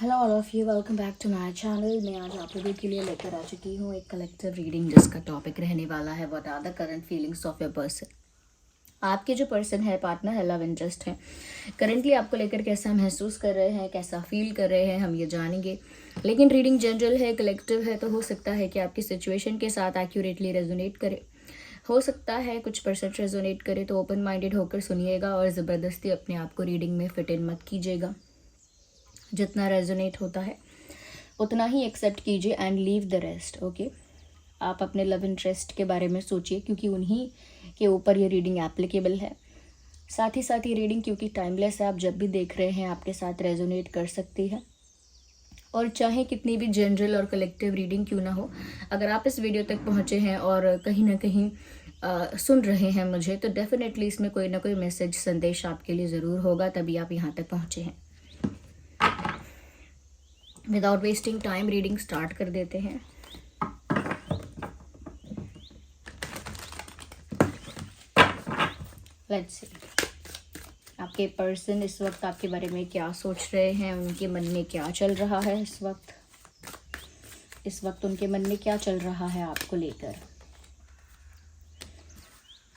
Hello all of you, welcome back to my channel. मैं आज आप लोगों के लिए लेकर आ चुकी हूँ एक कलेक्टिव रीडिंग जिसका टॉपिक रहने वाला है what are the current feelings of your person. आपके जो पर्सन है, पार्टनर है, लव इंटरेस्ट है, करंटली आपको लेकर कैसा महसूस कर रहे हैं, कैसा फील कर रहे हैं, हम ये जानेंगे। लेकिन रीडिंग जनरल है, कलेक्टिव है, तो हो सकता है कि आपकी सिचुएशन के साथ एक्यूरेटली रेजोनेट करे। हो सकता है कुछ परसेंट रेजोनेट करे, तो ओपन माइंडेड होकर सुनिएगा और ज़बरदस्ती अपने आप को रीडिंग में फिट इन मत कीजिएगा। जितना रेजोनेट होता है उतना ही एक्सेप्ट कीजिए and leave the rest. Okay, आप अपने लव इंटरेस्ट के बारे में सोचिए क्योंकि उन्हीं के ऊपर ये रीडिंग एप्लीकेबल है। साथ ही रीडिंग क्योंकि टाइमलेस है, आप जब भी देख रहे हैं आपके साथ रेजोनेट कर सकती है। और चाहे कितनी भी जनरल और कलेक्टिव रीडिंग क्यों ना हो, अगर आप इस वीडियो तक पहुँचे हैं और कहीं ना कहीं सुन रहे हैं मुझे, तो डेफिनेटली इसमें कोई ना कोई मैसेज, संदेश आपके लिए ज़रूर होगा, तभी आप यहाँ तक पहुँचे हैं। Without wasting time reading start कर देते हैं। लेट्स सी आपके पर्सन इस वक्त आपके बारे में क्या सोच रहे हैं, उनके मन में क्या चल रहा है इस वक्त उनके मन में क्या चल रहा है आपको लेकर।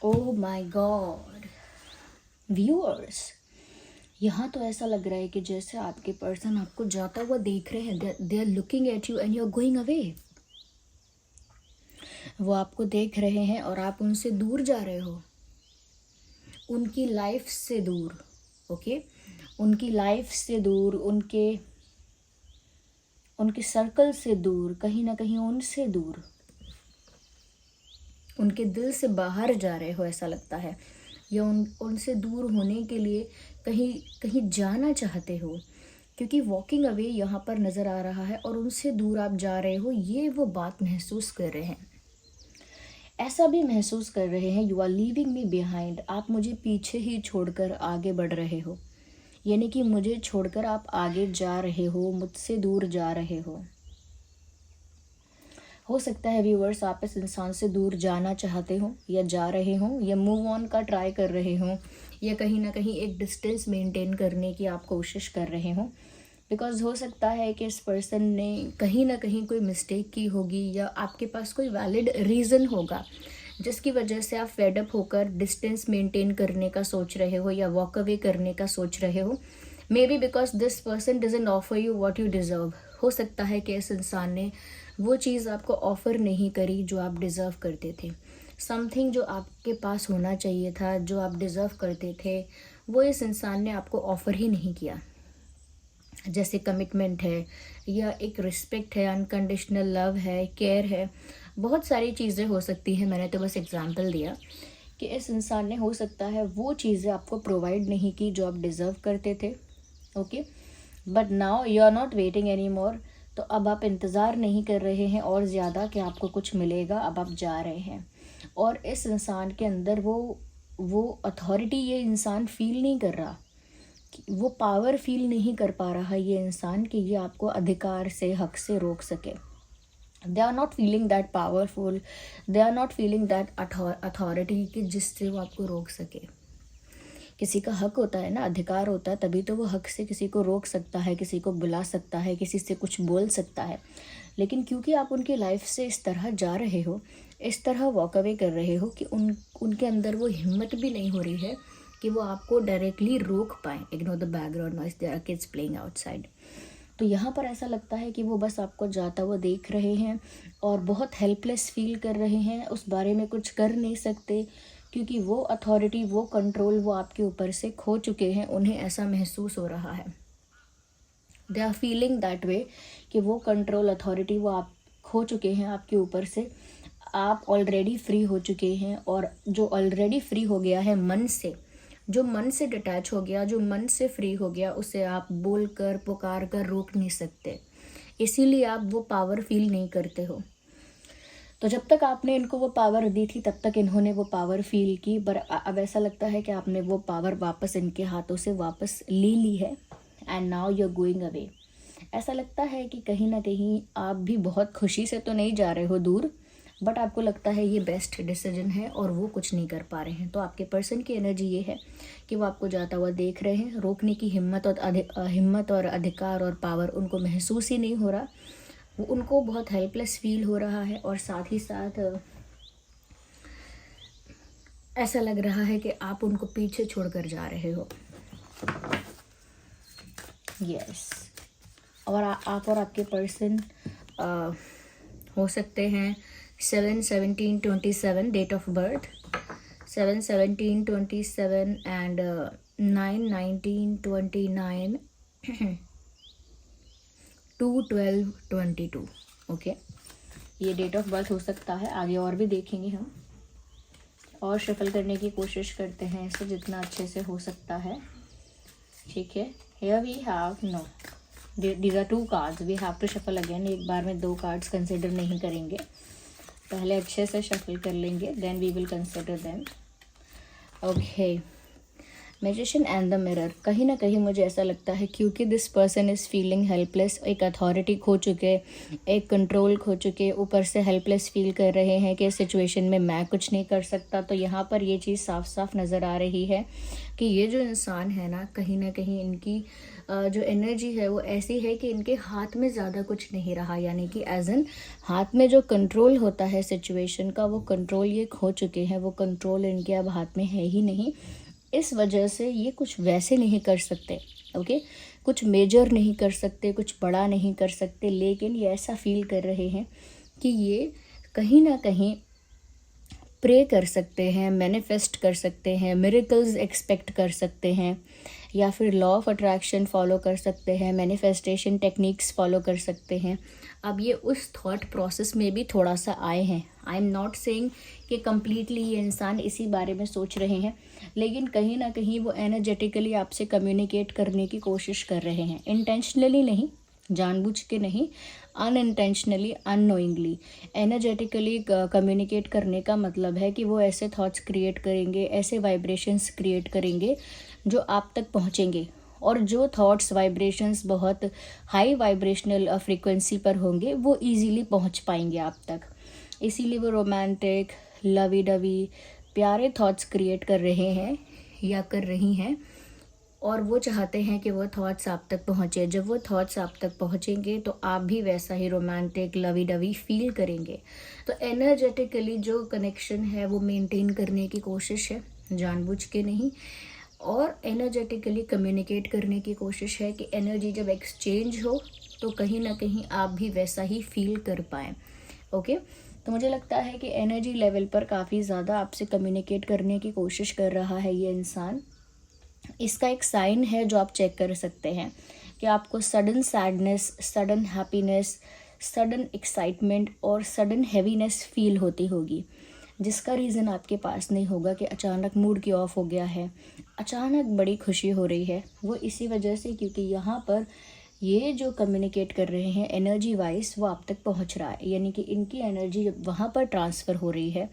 ओह माय गॉड व्यूअर्स, यहाँ तो ऐसा लग रहा है कि जैसे आपके पर्सन आपको जाता हुआ देख रहे हैं। They are looking at you and you are going away. वो आपको देख रहे हैं और आप उनसे दूर जा रहे हो, उनकी लाइफ से दूर। ओके, उनकी लाइफ से दूर, उनके सर्कल से दूर, कहीं ना कहीं उनसे दूर, उनके दिल से बाहर जा रहे हो ऐसा लगता है, या उनसे दूर होने के लिए कहीं जाना चाहते हो, क्योंकि वॉकिंग अवे यहाँ पर नज़र आ रहा है और उनसे दूर आप जा रहे हो। ये वो बात महसूस कर रहे हैं, ऐसा भी महसूस कर रहे हैं। You are leaving me behind, आप मुझे पीछे ही छोड़कर आगे बढ़ रहे हो, यानी कि मुझे छोड़कर आप आगे जा रहे हो, मुझसे दूर जा रहे हो सकता है व्यूअर्स आप इस इंसान से दूर जाना चाहते हो, या जा रहे हो, या मूव ऑन का ट्राई कर रहे हो, या कहीं ना कहीं एक डिस्टेंस मेंटेन करने की आप कोशिश कर रहे हो। बिकॉज हो सकता है कि इस पर्सन ने कहीं ना कहीं कोई मिस्टेक की होगी, या आपके पास कोई वैलिड रीज़न होगा जिसकी वजह से आप फेडअप होकर डिस्टेंस मेंटेन करने का सोच रहे हो या वॉक अवे करने का सोच रहे हो। May be because this person doesn't offer you what you deserve. हो सकता है कि इस इंसान ने वो चीज़ आपको ऑफ़र नहीं करी जो आप डिज़र्व करते थे। समथिंग जो आपके पास होना चाहिए था, जो आप डिज़र्व करते थे, वो इस इंसान ने आपको ऑफ़र ही नहीं किया। जैसे कमिटमेंट है, या एक रिस्पेक्ट है, अनकंडीशनल लव है, केयर है, बहुत सारी चीज़ें हो सकती हैं। मैंने तो बस एग्जांपल दिया कि इस इंसान ने हो सकता है वो चीज़ें आपको प्रोवाइड नहीं की जो आप डिज़र्व करते थे। Okay, but now you are not waiting any more. तो अब आप इंतज़ार नहीं कर रहे हैं और ज़्यादा कि आपको कुछ मिलेगा, अब आप जा रहे हैं। और इस इंसान के अंदर वो अथॉरिटी ये इंसान फील नहीं कर रहा, वो पावर फील नहीं कर पा रहा ये इंसान कि ये आपको अधिकार से, हक से रोक सके। They are not feeling that powerful, they are not feeling that authority कि जिससे वो आपको रोक सके। किसी का हक होता है ना, अधिकार होता है, तभी तो वो हक से किसी को रोक सकता है, किसी को बुला सकता है, किसी से कुछ बोल सकता है। लेकिन क्योंकि आप उनकी लाइफ से इस तरह जा रहे हो, इस तरह वॉक अवे कर रहे हो कि उनके अंदर वो हिम्मत भी नहीं हो रही है कि वो आपको डायरेक्टली रोक पाए। Ignore the background noise, there are kids playing outside. तो यहाँ पर ऐसा लगता है कि वो बस आपको जाता हुआ देख रहे हैं और बहुत हेल्पलेस फील कर रहे हैं, उस बारे में कुछ कर नहीं सकते, क्योंकि वो अथॉरिटी, वो कंट्रोल वो आपके ऊपर से खो चुके हैं। उन्हें ऐसा महसूस हो रहा है, they are feeling that way कि वो कंट्रोल, अथॉरिटी वो आप खो चुके हैं आपके ऊपर से। आप ऑलरेडी फ्री हो चुके हैं, और जो ऑलरेडी फ्री हो गया है मन से, जो मन से डिटैच हो गया, जो मन से फ्री हो गया, उसे आप बोल कर, पुकार कर रोक नहीं सकते। इसीलिए आप वो पावर फील नहीं करते हो। तो जब तक आपने इनको वो पावर दी थी तब तक इन्होंने वो पावर फील की, पर अब ऐसा लगता है कि आपने वो पावर वापस इनके हाथों से वापस ले ली है, and now you are going away. ऐसा लगता है कि कहीं ना कहीं आप भी बहुत खुशी से तो नहीं जा रहे हो दूर, बट आपको लगता है ये बेस्ट डिसीजन है और वो कुछ नहीं कर पा रहे हैं। तो आपके पर्सन की एनर्जी ये है कि वो आपको जाता हुआ देख रहे हैं, रोकने की हिम्मत और अधिकार और पावर उनको महसूस ही नहीं हो रहा। वो उनको बहुत हेल्पलेस फील हो रहा है और साथ ही साथ ऐसा लग रहा है कि आप उनको पीछे छोड़कर जा रहे हो। यस और आप और आपके पर्सन हो सकते हैं 7/17/27 date of birth, 7/17/27 and 9/19/29 2/12/22। Okay, ये डेट ऑफ बर्थ हो सकता है। आगे और भी देखेंगे हम और शफल करने की कोशिश करते हैं इसे जितना अच्छे से हो सकता है। ठीक है, here we have no these are 2 cards, we have to shuffle again. एक बार में 2 कार्ड्स कंसिडर नहीं करेंगे, पहले अच्छे से शफल कर लेंगे, then we will consider them. Okay, magician and the mirror. कहीं ना कहीं मुझे ऐसा लगता है क्योंकि this person is feeling helpless, एक अथॉरिटी खो चुके, एक कंट्रोल खो चुके, ऊपर से हेल्पलेस फील कर रहे हैं कि सिचुएशन में मैं कुछ नहीं कर सकता। तो यहाँ पर ये चीज़ साफ साफ नज़र आ रही है कि ये जो इंसान है ना कहीं इनकी जो एनर्जी है वो ऐसी है कि इनके हाथ में ज़्यादा कुछ नहीं रहा, यानी कि एज एन हाथ में जो कंट्रोल होता है सिचुएशन का वो कंट्रोल ये खो चुके हैं। वो कंट्रोल इनके अब हाथ में है ही नहीं। इस वजह से ये कुछ वैसे नहीं कर सकते, ओके, कुछ मेजर नहीं कर सकते, कुछ बड़ा नहीं कर सकते, लेकिन ये ऐसा फील कर रहे हैं कि ये कहीं ना कहीं प्रे कर सकते हैं, मैनिफेस्ट कर सकते हैं, मिरेकल्स एक्सपेक्ट कर सकते हैं, या फिर लॉ ऑफ अट्रैक्शन फॉलो कर सकते हैं, मैनिफेस्टेशन टेक्निक्स फॉलो कर सकते हैं। अब ये उस थॉट प्रोसेस में भी थोड़ा सा आए हैं। आई एम नॉट सेइंग कि कम्प्लीटली ये इंसान इसी बारे में सोच रहे हैं, लेकिन कहीं ना कहीं वो एनर्जेटिकली आपसे कम्युनिकेट करने की कोशिश कर रहे हैं। इंटेंशनली नहीं, जानबूझ के नहीं, अनइंटेंशनली, अननोइंगली एनर्जेटिकली कम्युनिकेट करने का मतलब है कि वो ऐसे थॉट्स क्रिएट करेंगे, ऐसे वाइब्रेशंस क्रिएट करेंगे जो आप तक पहुँचेंगे। और जो थॉट्स वाइब्रेशंस बहुत हाई वाइब्रेशनल फ्रीक्वेंसी पर होंगे वो इजीली पहुँच पाएंगे आप तक। इसीलिए वो रोमांटिक, लवी डवी, प्यारे थॉट्स क्रिएट कर रहे हैं या कर रही हैं, और वो चाहते हैं कि वो थॉट्स आप तक पहुँचे। जब वो थॉट्स आप तक पहुँचेंगे तो आप भी वैसा ही रोमांटिक, लवी डवी फील करेंगे। तो एनर्जेटिकली जो कनेक्शन है वो मेंटेन करने की कोशिश है, जानबूझ के नहीं, और एनर्जेटिकली कम्युनिकेट करने की कोशिश है कि एनर्जी जब एक्सचेंज हो तो कहीं ना कहीं आप भी वैसा ही फील कर पाएँ। ओके, तो मुझे लगता है कि एनर्जी लेवल पर काफ़ी ज़्यादा आपसे कम्युनिकेट करने की कोशिश कर रहा है ये इंसान। इसका एक साइन है जो आप चेक कर सकते हैं कि आपको sudden sadness, sudden happiness, sudden excitement और सडन हैवीनेस फील होती होगी, जिसका रीज़न आपके पास नहीं होगा कि अचानक मूड की ऑफ हो गया है, अचानक बड़ी खुशी हो रही है। वो इसी वजह से क्योंकि यहाँ पर ये जो कम्युनिकेट कर रहे हैं एनर्जी वाइज वो आप तक पहुँच रहा है, यानी कि इनकी एनर्जी जब वहाँ पर ट्रांसफ़र हो रही है,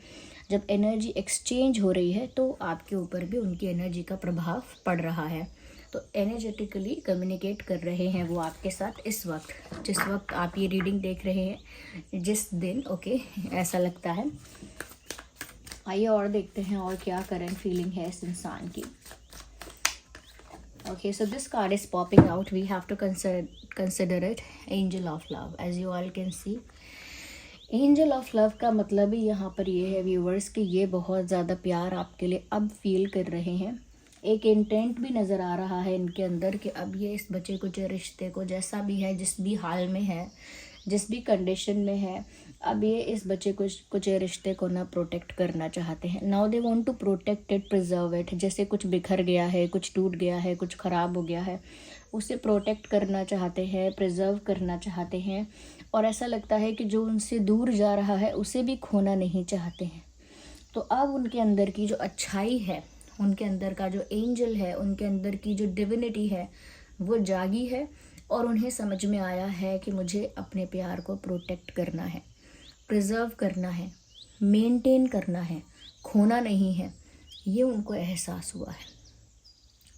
जब एनर्जी एक्सचेंज हो रही है तो आपके ऊपर भी उनकी एनर्जी का प्रभाव पड़ रहा है। तो एनर्जेटिकली कम्युनिकेट कर रहे हैं वो आपके साथ इस वक्त, जिस वक्त आप ये रीडिंग देख रहे हैं, जिस दिन। ओके, ऐसा लगता है। आइए और देखते हैं और क्या करंट फीलिंग है इस इंसान की। Okay, so this card is popping out. We have to consider it Angel of Love. As you all can see, Angel of Love का मतलब ही यहाँ पर ये है व्यूवर्स कि ये बहुत ज़्यादा प्यार आपके लिए अब फील कर रहे हैं। एक इंटेंट भी नज़र आ रहा है इनके अंदर कि अब ये इस बच्चे को, जो रिश्ते को, जैसा भी है, जिस भी हाल में है, जिस भी कंडीशन में है, अब ये इस बच्चे को, कुछ रिश्ते को ना प्रोटेक्ट करना चाहते हैं। Now they want to protect it, preserve it. जैसे कुछ बिखर गया है, कुछ टूट गया है, कुछ ख़राब हो गया है, उसे प्रोटेक्ट करना चाहते हैं, प्रिजर्व करना चाहते हैं। और ऐसा लगता है कि जो उनसे दूर जा रहा है उसे भी खोना नहीं चाहते हैं। तो अब उनके अंदर की जो अच्छाई है, उनके अंदर का जो एंजल है, उनके अंदर की जो डिविनिटी है वो जागी है, और उन्हें समझ में आया है कि मुझे अपने प्यार को प्रोटेक्ट करना है, प्रिजर्व करना है, मेंटेन करना है, खोना नहीं है। ये उनको एहसास हुआ है।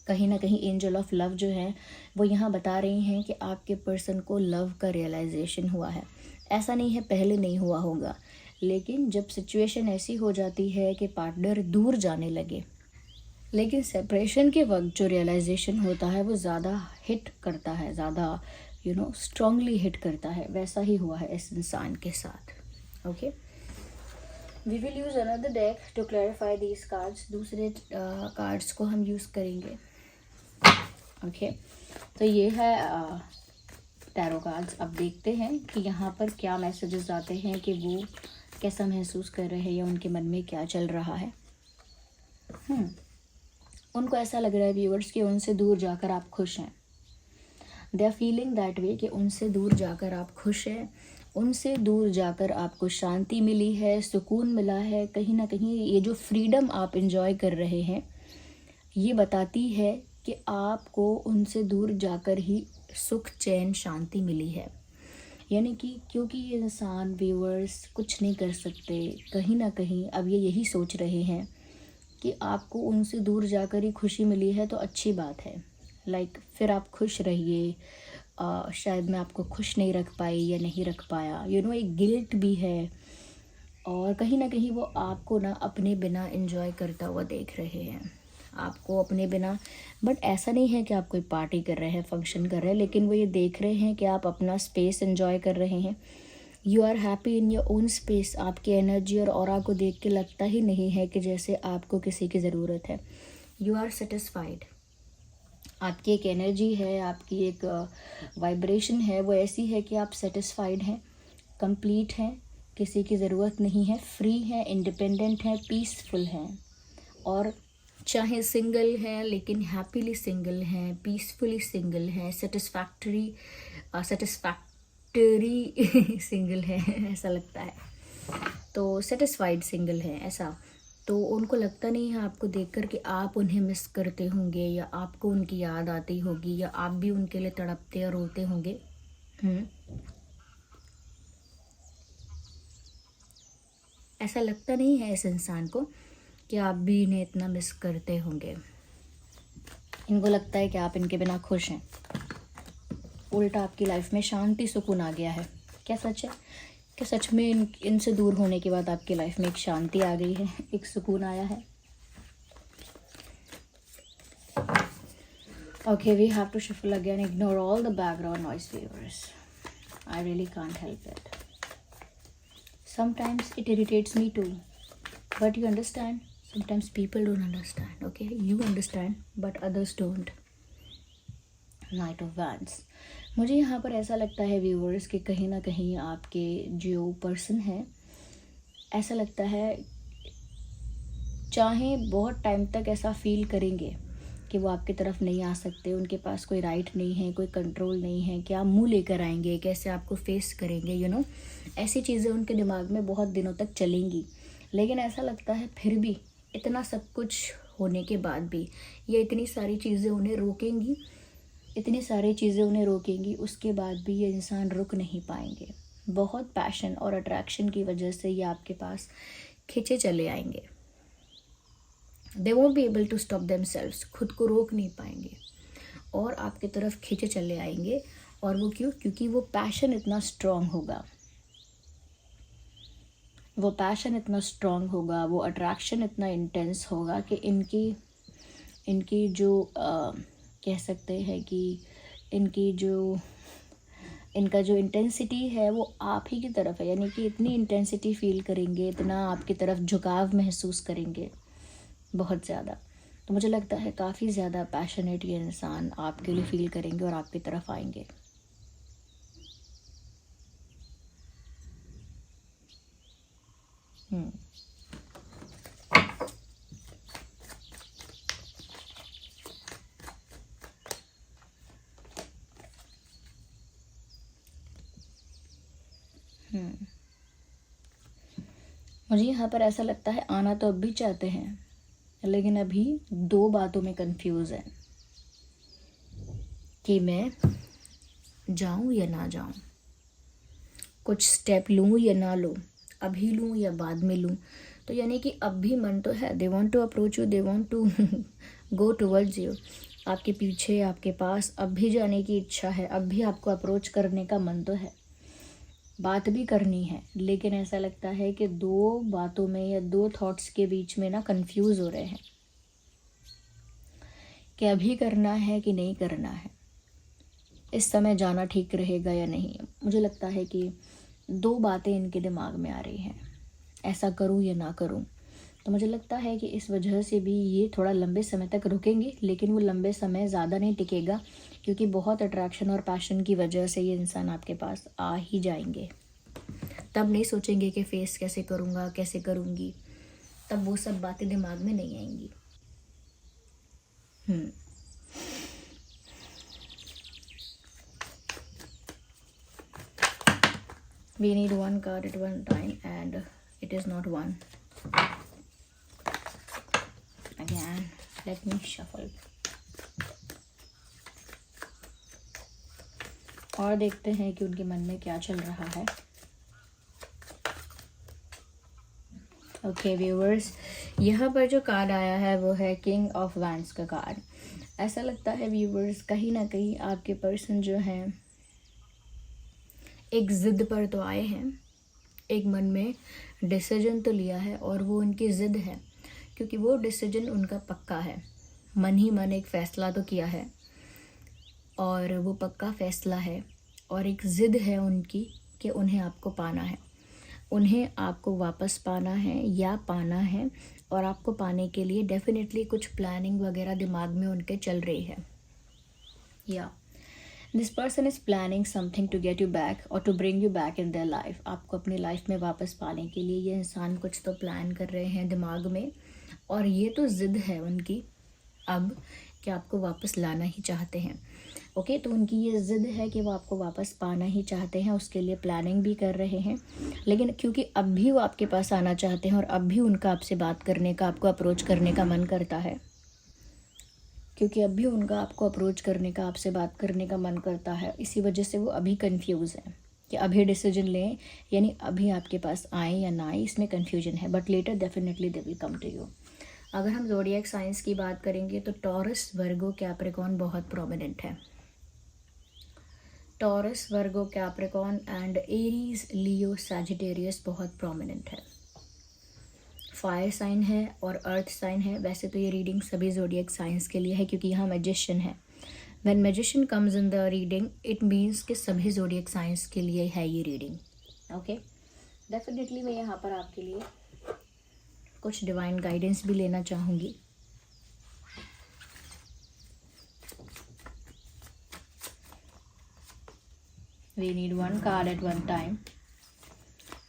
कहीं ना कहीं एंजल ऑफ लव जो है वो यहाँ बता रही हैं कि आपके पर्सन को लव का रियलाइजेशन हुआ है। ऐसा नहीं है पहले नहीं हुआ होगा, लेकिन जब सिचुएशन ऐसी हो जाती है कि पार्टनर दूर जाने लगे, लेकिन सेपरेशन के वक्त जो रियलाइजेशन होता है वो ज़्यादा हिट करता है, ज़्यादा स्ट्रांगली हिट करता है। वैसा ही हुआ है इस इंसान के साथ। Okay, we will use another deck to clarify these cards. दूसरे कार्ड्स को हम यूज़ करेंगे। ओके, तो ये है टैरो कार्ड्स। अब देखते हैं कि यहाँ पर क्या मैसेजेस आते हैं, कि वो कैसा महसूस कर रहे हैं या उनके मन में क्या चल रहा है। उनको ऐसा लग रहा है व्यूअर्स कि उनसे दूर जाकर आप खुश हैं। They are feeling that way कि उनसे दूर जाकर आप खुश हैं, उनसे दूर जाकर आपको शांति मिली है, सुकून मिला है। कहीं ना कहीं ये जो फ्रीडम आप इंजॉय कर रहे हैं ये बताती है कि आपको उनसे दूर जाकर ही सुख, चैन, शांति मिली है। यानी कि क्योंकि ये इंसान व्यूअर्स कुछ नहीं कर सकते, कहीं ना कहीं अब ये यही सोच रहे हैं कि आपको उनसे दूर जाकर ही खुशी मिली है तो अच्छी बात है। लाइक फिर आप खुश रहिए। शायद मैं आपको खुश नहीं रख पाई या नहीं रख पाया, एक गिल्ट भी है। और कहीं ना कहीं वो आपको ना अपने बिना एंजॉय करता हुआ देख रहे हैं, आपको अपने बिना। बट ऐसा नहीं है कि आप कोई पार्टी कर रहे हैं, फंक्शन कर रहे हैं, लेकिन वो ये देख रहे हैं कि आप अपना स्पेस एंजॉय कर रहे हैं। You are happy in your own space. आपकी एनर्जी और ऑरा को देख के लगता ही नहीं है कि जैसे आपको किसी की ज़रूरत है। You are satisfied. आपकी एक एनर्जी है, आपकी एक वाइब्रेशन है, वो ऐसी है कि आप सेटिस्फाइड हैं, कंप्लीट हैं, किसी की ज़रूरत नहीं है, फ्री हैं, इंडिपेंडेंट हैं, पीसफुल हैं। और चाहे सिंगल हैं लेकिन हैप्पीली सिंगल हैं, पीसफुली सिंगल हैं, सेटिस्फैक्टरी सिंगल है ऐसा लगता है। तो सेटिस्फाइड सिंगल है ऐसा। तो उनको लगता नहीं है आपको देखकर कि आप उन्हें मिस करते होंगे या आपको उनकी याद आती होगी या आप भी उनके लिए तड़पते और रोते होंगे। ऐसा लगता नहीं है इस इंसान को कि आप भी इन्हें इतना मिस करते होंगे। इनको लगता है कि आप इनके बिना खुश हैं। उल्टा आपकी लाइफ में शांति, सुकून आ गया है। क्या सच है? क्या सच में इनसे दूर होने के बाद आपकी लाइफ में एक शांति आ गई है, एक सुकून आया है? Okay, we have to shuffle again. Ignore all the background noise viewers. I really can't help it. Sometimes it irritates me too, but you understand. Sometimes people don't understand, okay? You understand, but others don't. Knight of Wands. मुझे यहाँ पर ऐसा लगता है viewers कि कहीं ना कहीं आपके जो पर्सन है, ऐसा लगता है चाहे बहुत टाइम तक ऐसा फील करेंगे कि वो आपकी तरफ नहीं आ सकते, उनके पास कोई राइट नहीं है, कोई कंट्रोल नहीं है, क्या मुंह लेकर आएंगे, कैसे आपको फेस करेंगे, ऐसी चीज़ें उनके दिमाग में बहुत दिनों तक चलेंगी। लेकिन ऐसा लगता है फिर भी इतना सब कुछ होने के बाद भी ये इतनी सारी चीज़ें उन्हें रोकेंगी, इतनी सारी चीज़ें उन्हें रोकेंगी, उसके बाद भी ये इंसान रुक नहीं पाएंगे। बहुत पैशन और अट्रैक्शन की वजह से ये आपके पास खिंचे चले आएंगे। They won't be able to stop themselves. खुद को रोक नहीं पाएंगे और आपकी तरफ खिंचे चले आएंगे। और वो क्यों? क्योंकि वो पैशन इतना स्ट्रॉन्ग होगा, वो पैशन इतना स्ट्रॉन्ग होगा, वो अट्रैक्शन इतना इंटेंस होगा कि इनकी जो कह सकते हैं कि इनका जो इंटेंसिटी है वो आप ही की तरफ है। यानी कि इतनी इंटेंसिटी फील करेंगे, इतना आपकी तरफ झुकाव महसूस करेंगे बहुत ज़्यादा। तो मुझे लगता है काफ़ी ज़्यादा पैशनेट ये इंसान आपके लिए फील करेंगे और आपकी तरफ आएंगे। मुझे यहाँ पर ऐसा लगता है आना तो अब भी चाहते हैं, लेकिन अभी दो बातों में कंफ्यूज है कि मैं जाऊँ या ना जाऊँ, कुछ स्टेप लूँ या ना लूँ, अभी लूँ या बाद में लूँ। तो यानी कि अब भी मन तो है, they want to approach you, they want to go towards you, आपके पीछे, आपके पास अब भी जाने की इच्छा है, अब भी आपको अप्रोच करने का मन तो है। बात भी करनी है, लेकिन ऐसा लगता है कि दो बातों में या दो थॉट्स के बीच में ना कंफ्यूज हो रहे हैं कि अभी करना है कि नहीं करना है, इस समय जाना ठीक रहेगा या नहीं। मुझे लगता है कि दो बातें इनके दिमाग में आ रही हैं, ऐसा करूं या ना करूं। तो मुझे लगता है कि इस वजह से भी ये थोड़ा लंबे समय तक रुकेंगे, लेकिन वो लंबे समय ज़्यादा नहीं टिकेगा, क्योंकि बहुत अट्रैक्शन और पैशन की वजह से ये इंसान आपके पास आ ही जाएंगे। तब नहीं सोचेंगे कि फेस कैसे करूँगा, कैसे करूँगी, तब वो सब बातें दिमाग में नहीं आएंगी। We need one card at one time and it is not one. Again, let me shuffle. और देखते हैं कि उनके मन में क्या चल रहा है। ओके व्यूवर्स, यहाँ पर जो कार्ड आया है वो है किंग ऑफ वैंड्स का कार्ड। ऐसा लगता है व्यूवर्स, कहीं ना कहीं आपके पर्सन जो हैं एक ज़िद पर तो आए हैं, एक मन में डिसीजन तो लिया है और वो उनकी ज़िद है, क्योंकि वो डिसीजन उनका पक्का है। मन ही मन एक फ़ैसला तो किया है और वो पक्का फ़ैसला है और एक ज़िद है उनकी कि उन्हें आपको पाना है, उन्हें आपको वापस पाना है या पाना है। और आपको पाने के लिए डेफिनेटली कुछ प्लानिंग वगैरह दिमाग में उनके चल रही है। या this person is planning something to get you back और to bring you back in their life. आपको अपनी लाइफ में वापस पाने के लिए ये इंसान कुछ तो प्लान कर रहे हैं दिमाग में, और ये तो ज़िद है उनकी अब कि आपको वापस लाना ही चाहते हैं। ओके, तो उनकी ये ज़िद है कि वो आपको वापस पाना ही चाहते हैं, उसके लिए प्लानिंग भी कर रहे हैं। लेकिन क्योंकि अब भी वो आपके पास आना चाहते हैं और अब भी उनका आपसे बात करने का, आपको अप्रोच करने का मन करता है, क्योंकि अब भी उनका आपको अप्रोच करने का, आपसे बात करने का मन करता है, इसी वजह से वो अभी कंफ्यूज हैं कि अभी डिसीजन लें, यानी अभी आपके पास आए या ना आए, इसमें कन्फ्यूजन है। But later definitely they will come to you. अगर हम ज़ोडिएक साइंस की बात करेंगे तो टॉरस, वर्गो, कैप्रिकॉर्न बहुत प्रोमिनेंट है। Taurus, Virgo, Capricorn and Aries, Leo, Sagittarius बहुत प्रोमिनेंट है। फायर साइन है और अर्थ साइन है। वैसे तो ये रीडिंग सभी ज़ोडिएक साइंस के लिए है, क्योंकि यहाँ मैजिशियन है। When magician comes in the reading it means कि सभी ज़ोडिएक साइंस के लिए है ये रीडिंग। ओके, डेफिनेटली मैं यहाँ पर आपके लिए कुछ डिवाइन गाइडेंस भी लेना चाहूँगी। We need one card at one time.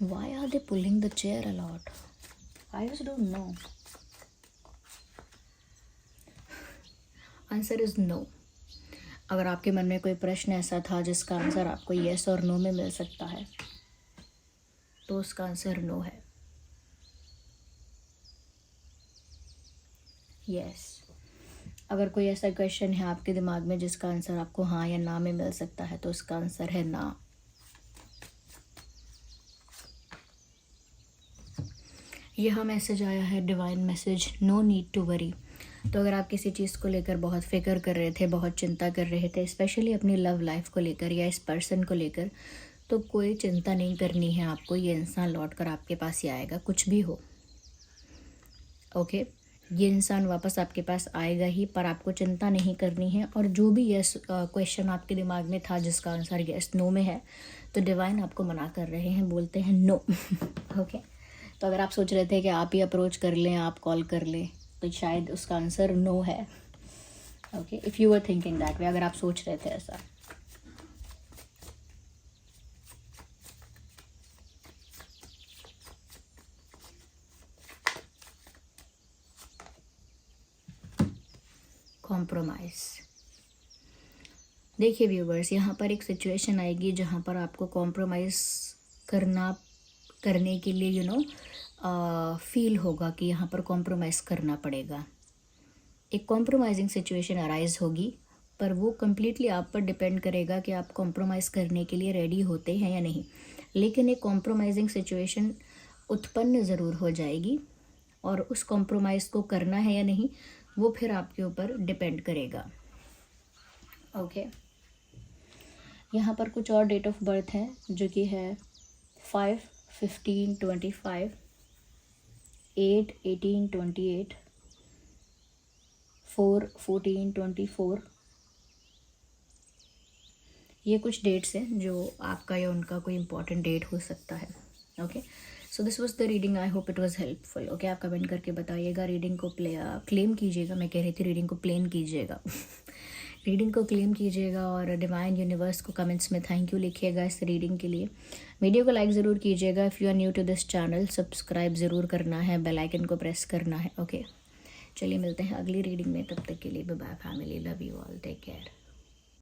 Why are they pulling the chair a lot? I just don't know. Answer is no. अगर आपके मन में कोई प्रश्न ऐसा था जिसका आंसर आपको येस और नो में मिल सकता है, तो उसका आंसर नो है। यस, अगर कोई ऐसा क्वेश्चन है आपके दिमाग में जिसका आंसर आपको हाँ या ना में मिल सकता है, तो उसका आंसर है ना। यह मैसेज आया है divine message, no need to worry. तो अगर आप किसी चीज़ को लेकर बहुत फिक्र कर रहे थे, बहुत चिंता कर रहे थे, स्पेशली अपनी लव लाइफ को लेकर या इस पर्सन को लेकर, तो कोई चिंता नहीं करनी है आपको। ये इंसान लौट कर आपके पास ही आएगा, कुछ भी हो। ओके, ये इंसान वापस आपके पास आएगा ही, पर आपको चिंता नहीं करनी है। और जो भी यस क्वेश्चन आपके दिमाग में था जिसका आंसर यस नो में है, तो डिवाइन आपको मना कर रहे हैं, बोलते हैं नो। ओके, तो अगर आप सोच रहे थे कि आप ही अप्रोच कर लें, आप कॉल कर लें, तो शायद उसका आंसर नो है। Okay, if you were thinking that way, अगर आप सोच रहे थे ऐसा। कॉम्प्रोमाइज़। देखिए व्यूवर्स, यहाँ पर एक सिचुएशन आएगी जहाँ पर आपको कॉम्प्रोमाइज़ करने के लिए फील होगा कि यहाँ पर कॉम्प्रोमाइज़ करना पड़ेगा। एक कॉम्प्रोमाइजिंग सिचुएशन अराइज होगी, पर वो कम्प्लीटली आप पर डिपेंड करेगा कि आप कॉम्प्रोमाइज़ करने के लिए रेडी होते हैं या नहीं। लेकिन एक कॉम्प्रोमाइजिंग सिचुएशन उत्पन्न ज़रूर हो जाएगी, और उस कॉम्प्रोमाइज़ को करना है या नहीं वो फिर आपके ऊपर डिपेंड करेगा। ओके, यहाँ पर कुछ और डेट ऑफ बर्थ है जो कि है 5, 15, 25, 8, 18, 28, 4, 14, 24। ये कुछ डेट्स हैं जो आपका या उनका कोई इंपॉर्टेंट डेट हो सकता है। Okay, so this was the reading. I hope it was helpful. Okay, आप कमेंट करके बताइएगा। रीडिंग को क्लेम कीजिएगा। मैं कह रही थी रीडिंग को प्लेन कीजिएगा। रीडिंग को क्लेम कीजिएगा और डिवाइन यूनिवर्स को कमेंट्स में थैंक यू लिखिएगा इस रीडिंग के लिए। वीडियो को लाइक ज़रूर कीजिएगा। If you are new to this channel, subscribe ज़रूर करना है, बेल आइकन को प्रेस करना है। ओके, चलिए मिलते हैं अगली रीडिंग में। तब तक के लिए bye bye family, love you all, take care.